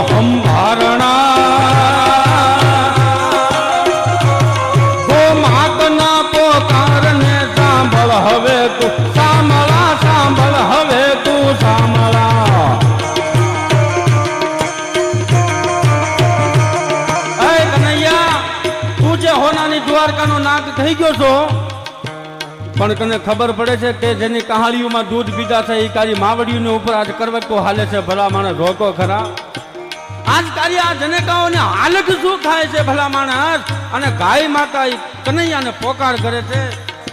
સંભારણા go માતના પોકારને સાંભળ હવે તું સાંભળા સાંભળ હવે તું સાંભળા એ કનૈયા તું જે હોનાની દ્વારકાનો નાગ થઈ ગયો છો પણ તને ખબર પડે છે કે જેની કહાળીઓમાં દૂધ પીધા છે એ તારી માવડીઓને ઉપર આજ કરવટો હાલે છે ભલા માણસ રોકો ખરા આજ તારી આ જનેકાઓને હાલત શું થાય છે ભલા માણસ અને ગાય માતા કનૈયાને પોકાર કરે છે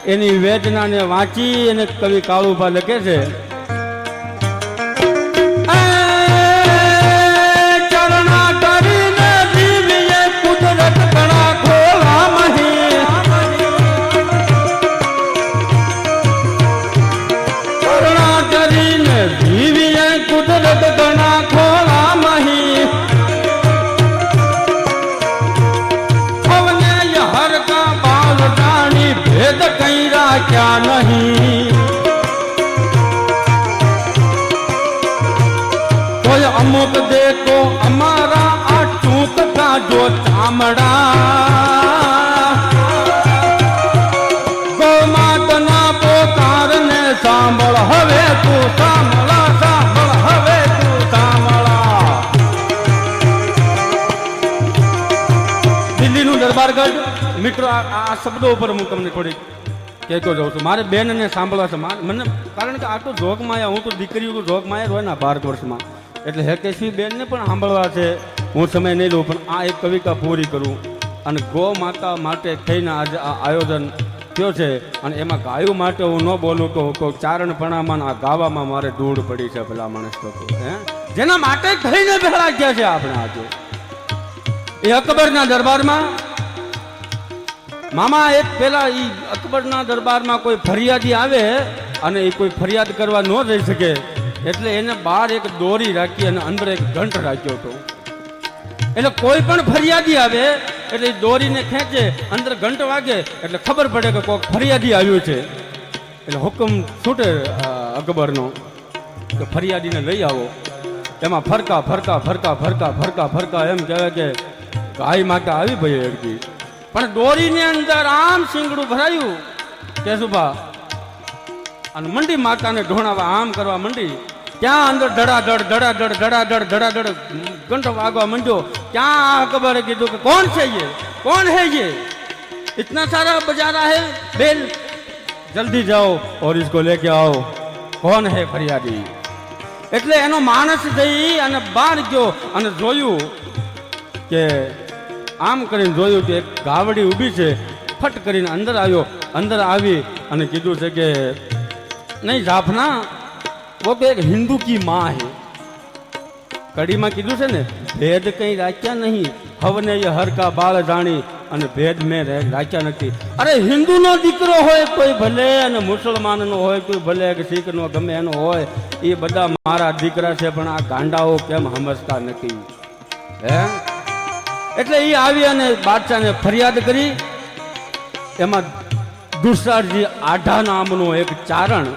એની વેદનાને વાંચી અને કવિ કાળુભા લખે છે क्या नहीं कोई अमुक देखो हमारा आ चूक का जो चामड़ा गो मातना पोकार ने सांभળ હવે તું સાંભળા સાંભળ હવે તું સાંભળા દિલ્હીનું દરબારગઢ મિત્રો આ શબ્દો ઉપર હું તમને થોડી કહેતો જાઉં છું મારે બેનને સાંભળવા છે મને કારણ કે આ તો જોગમાયા હું તો દીકરીઓ જોગમાયા હોય ને 12 વર્ષમાં એટલે હેકેશી બેનને પણ સાંભળવા છે હું સમય નહીં લઉં પણ આ એક કવિતા પૂરી કરું અને ગો માતા માટે થઈને આજે આ આયોજન થયો છે અને એમાં ગાયો માટે હું ન બોલું તો ચારણપણામાં આ ગાવામાં મારે ધૂળ પડી છે ભલા માણસ તો હે જેના માટે થઈને ભેળા ગયા છે આપણે આજે એ અકબરના દરબારમાં મામા એક પેલા ઈ અકબરના દરબારમાં કોઈ ફરિયાદી આવે અને એ કોઈ ફરિયાદ કરવા ન જઈ શકે એટલે એને બહાર એક દોરી રાખી અને અંદર એક ઘંટ રાખ્યો હતો એટલે કોઈ પણ ફરિયાદી આવે એટલે દોરીને ખેંચે અંદર ઘંટ વાગે એટલે ખબર પડે કે કોઈ ફરિયાદી આવ્યું છે એટલે હુકમ છૂટે અકબરનો કે ફરિયાદીને લઈ આવો એમાં ફરકા ફરકા ફરકા ફરકા ફરકા ફરકા એમ કહેવાય કે ગાય માતા આવી ભાઈ અડકી પણ દોરીની અંદર આમ શીંગડું ભરાયું કેશુભા અને મંડી માતાને ઢોણાવા આમ કરવા મંડી ત્યાં અંદર ધડાધડ ધડાધડ ધડાધડ ધડાધડ ઘંટો વાગવા મંડ્યો ત્યાં અકબરે કીધું કે કોણ છે ये इतना सारा बजा रहा है बेल जल्दी जाओ और इसको लेके आओ कौन है फरियादी એટલે એનો માણસ જઈ અને બહાર ગયો અને જોયું કે આમ કરીને જોયું કે એક ગાવડી ઊભી છે ફટ કરીને અંદર આવ્યો અંદર આવી અને કીધું છે કે નહીં જાફના वो तो एक हिंदू की माँ है કડીમાં કીધું છે ને ભેદ કંઈ રાખ્યા નહીં હવને એ હર કા બાળ જાણી અને ભેદ મેં રાખ્યા નથી અરે હિન્દુનો દીકરો હોય કોઈ ભલે અને મુસલમાનનો હોય કોઈ ભલે કે શીખનો ગમે એનો હોય એ બધા મારા દીકરા છે પણ આ ગાંડાઓ કેમ સમજતા નથી હે એટલે એ આવી અને બાદશાહને ફરિયાદ કરી એમાં દુસારજી આઢા નામનો એક ચારણ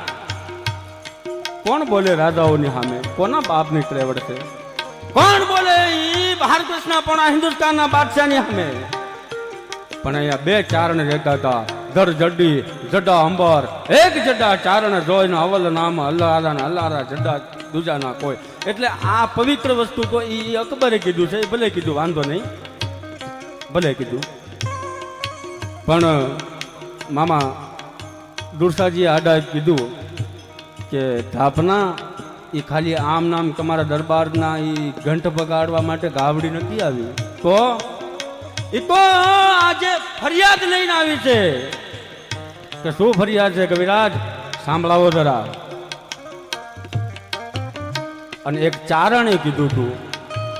કોણ બોલે રાજાઓની સામે કોના બાપની ત્રેવડ છે કોણ બોલે ઈ ભારતના પણ હિન્દુસ્તાનના બાદશાહની સામે પણ અહીંયા બે ચારણ રહેતા હતા ધર જડી જડા અંબર એક જડા ચારણ જોઈને અવલ નામ અલ્લાહ જડા દુજાના કોઈ એટલે આ પવિત્ર વસ્તુ તો ઈ અકબરે કીધું છે ભલે કીધું વાંધો નહીં ભલે કીધું પણ મામા દુરસાજી આડા કીધું કે થાપના એ ખાલી આમ નામ તમારા દરબારના એ ઘંટ બગાડવા માટે ગાવડી નથી આવી તો એ તો આજે ફરિયાદ લઈને આવી છે કે શું ફરિયાદ છે કવિરાજ સાંભળાવો જરા અને એક ચારણે કીધું હતું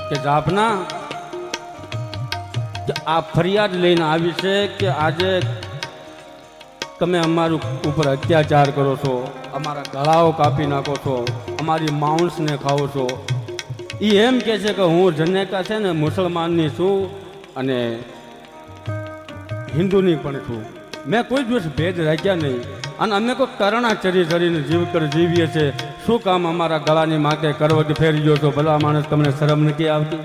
કે જાપના આ ફરિયાદ લઈને આવી છે કે આજે તમે અમારું ઉપર અત્યાચાર કરો છો અમારા ગળાઓ કાપી નાખો છો અમારી માઉન્સને ખાઓ છો એ એમ કહે છે કે હું જનેકા છે ને મુસલમાનની છું અને હિન્દુની પણ છું મેં કોઈ દિવસ ભેદ રાખ્યા નહીં અને અમે કોઈ કરણા ચરી ચરીને જીવીએ છીએ શું કામ અમારા ગળાની માથે કરવટ ફેરી ગયો છો? ભલા માણસ, તમને શરમ નથી આવતી?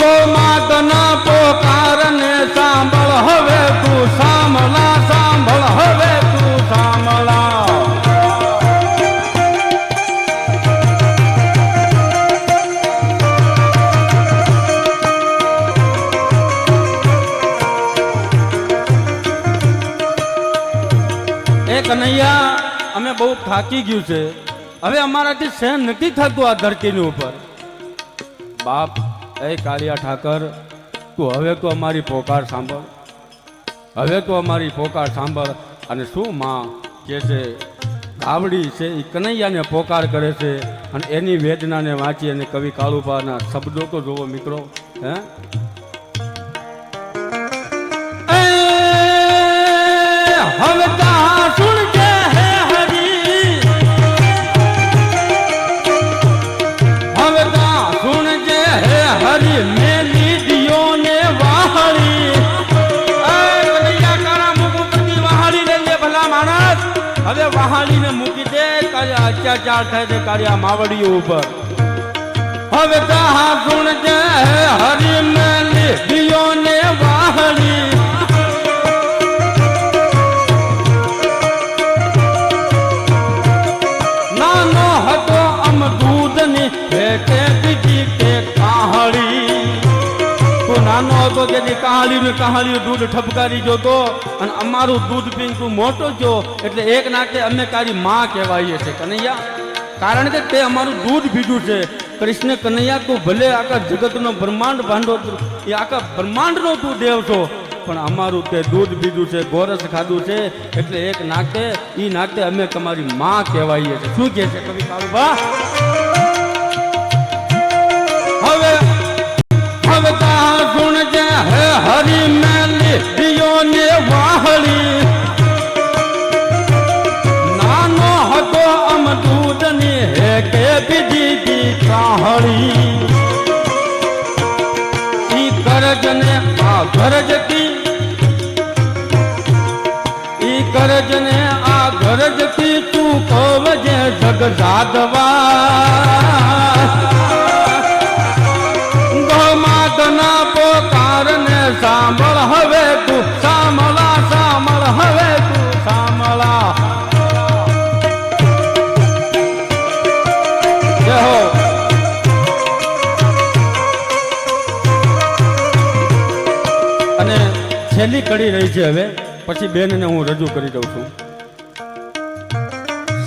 ગોમાતના પોકારને સાંભળ હવે તું, સાંભળા સાંભળ હવે તું સાંભળા. એ કનૈયા, અમે બહુ થાકી ગયું છે, હવે અમારાથી સહન નથી થતું આ ધરતીની ઉપર. બાપ, એ કાળિયા ઠાકર, તું હવે તો અમારી પોકાર સાંભળ, હવે તો અમારી પોકાર સાંભળ. અને શું માં કે છે, ગાવડી છે એ કનૈયાને પોકાર કરે છે, અને એની વેદનાને વાંચી અને કવિ કાળુબાના શબ્દો તો જોવો મિત્રો. હે હવે સુણજે હે હરી, હવે સુણજે હે હરી, મેલી દિયોને વાહળી. કનૈયા તારા મુખ ઉપરથી વાહળી લેજે ભલા માણસ. હવે વાહળીને મૂકી દે, કાર્ય અત્યાચાર થાય છે કાર્ય માવડીઓ ઉપર. હવે સુણજે હે હરી, મેલી દિયોને વાહળી. નાનો હતો જેથી કહાળી દૂધ ઠપકારી જોતો, અને અમારું દૂધ પીને તું મોટો છો, એટલે એક નાતે અમે તારી માં કહેવાઈએ છે કનૈયા, કારણ કે તે અમારું દૂધ પીધું છે. કૃષ્ણ કનૈયા, તું ભલે આખા જગતનો બ્રહ્માંડ ભાંડો, એ આખા બ્રહ્માંડનો તું દેવ છો, પણ અમારું તે દૂધ પીધું છે, ગોરસ ખાધું છે, એટલે એક નાતે એ નાતે અમે તમારી માં કહેવાઈએ છે. શું કહે છે કવિ કાળુબા? હવે સુણજે હે હરી, મેલી દિયોને વાહળી. નાનો હતો અમ દૂધની હે કે બીજી કાહળી. ઈ કરજને આ ગરજતી, ઈ કરજને આ ગરજતી, તું કવજે જગ જાદવા. ગોમાતના પોકારને સાંભળ હવે તું, સાંભળા સાંભળ હવે તું સાંભળા. જય હો. અને છેલ્લી કડી રહી છે, હવે પછી બેનને હું રજૂ કરી દઉં છું.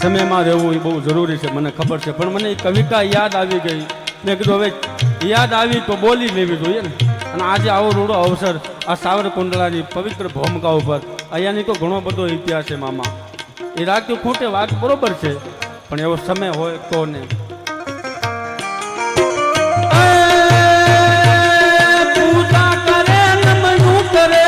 સમયમાં રહેવું એ બહુ જરૂરી છે, મને ખબર છે, પણ મને એ કવિતા યાદ આવી ગઈ. મેં કીધું હવે યાદ આવી તો બોલી લેવી જોઈએ ને. અને આજે આવો રૂડો અવસર આ સાવરકુંડલાની પવિત્ર ભૂમિકા ઉપર, અહીંયાની તો ઘણો બધો ઇતિહાસ છે મામા. એ રાખ્યું ખૂટે વાત બરોબર છે, પણ એવો સમય હોય તો ને. પૂજા કરે નમનું કરે,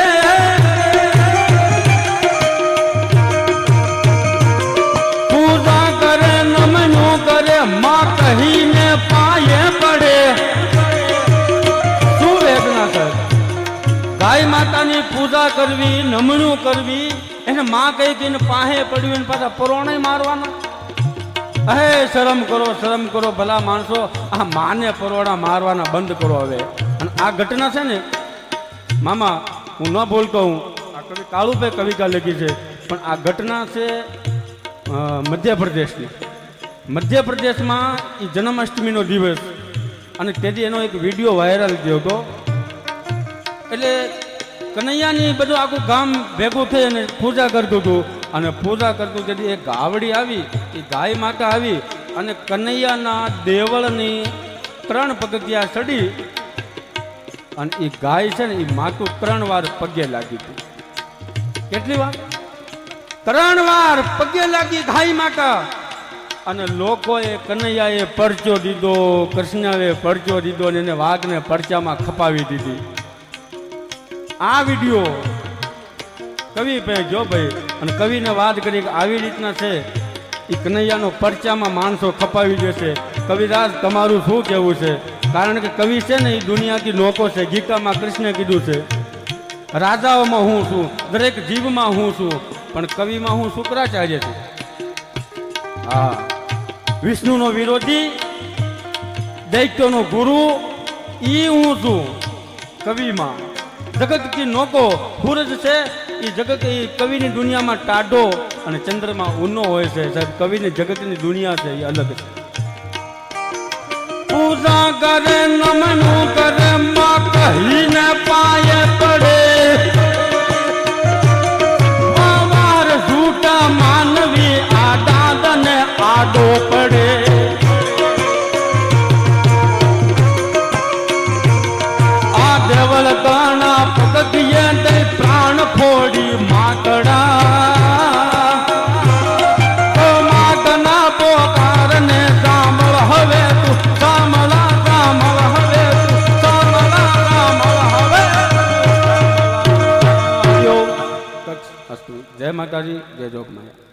પૂજા કરે નમનું કરે, માં કહીને પાયે પડે. ગાય માતાની પૂજા કરવી, નમણું કરવી, એને માં કહી કહીને પાહે પડ્યું, પાછા પરોણે મારવાના. અહે શરમ કરો ભલા માણસો, આ માને પરોણા મારવાના બંધ કરો હવે. અને આ ઘટના છે ને મામા, હું ન બોલતો હું, આ કવિ કાળુભાઈ કવિતા લખી છે, પણ આ ઘટના છે મધ્યપ્રદેશની. મધ્યપ્રદેશમાં એ જન્માષ્ટમીનો દિવસ, અને તેથી એનો એક વિડીયો વાયરલ થયો હતો. એટલે કનૈયાની બધું આખું ગામ ભેગું થઈ અને પૂજા કરતું હતું, અને પૂજા કરતું તેથી એક ગાવડી આવી, એ ગાય માતા આવી, અને કનૈયાના દેવળની 3 પગથિયા ચડી અને એ ગાય છે ને એ માતું 3 વાર પગે લાગી હતી. કેટલી વાર? 3 વાર પગે લાગી ગાય માતા. અને લોકોએ કનૈયાએ પરચો દીધો, કૃષ્ણએ પરચો દીધો ને એને વાઘને પરચામાં ખપાવી દીધી. આ વિડીયો કવિ ભાઈ જો ભાઈ, અને કવિને વાત કરી કે આવી રીતના છે એ કનૈયાનો પરચામાં માણસો ખપાવી દેશે. કવિરાજ તમારું શું કહેવું છે? કારણ કે કવિ છે ને એ દુનિયાથી નોકો છે. ગીતામાં કૃષ્ણે કીધું છે રાજાઓમાં હું છું, દરેક જીવમાં હું છું, પણ કવિમાં હું શુક્રાચાર્ય છું. હા, વિષ્ણુનો વિરોધી, દૈત્યનો ગુરુ ઈ હું છું કવિમાં. જગત કી નોકો સૂરજ છે એ જગત એ કવિની દુનિયામાં ટાઢો અને ચંદ્રમાં ઊનો હોય છે. સાહેબ કવિની જગતની દુનિયા છે એ અલગ છે. પૂજા કરે નમનું કરે માં કહીને પાયે પડે, અવાર ઝૂઠા માનવી આડા ને આડો પડે. આ દેવળ કાણા પગથિયે દઈ પ્રાણ ફોડી માકડા, તો માગના પોકારને સાંભળ હવે તું, સાંભળા સાંભળ હવે તું, સાંભળા સાંભળ હવે. જય માતાજી, જય જોગમાયા.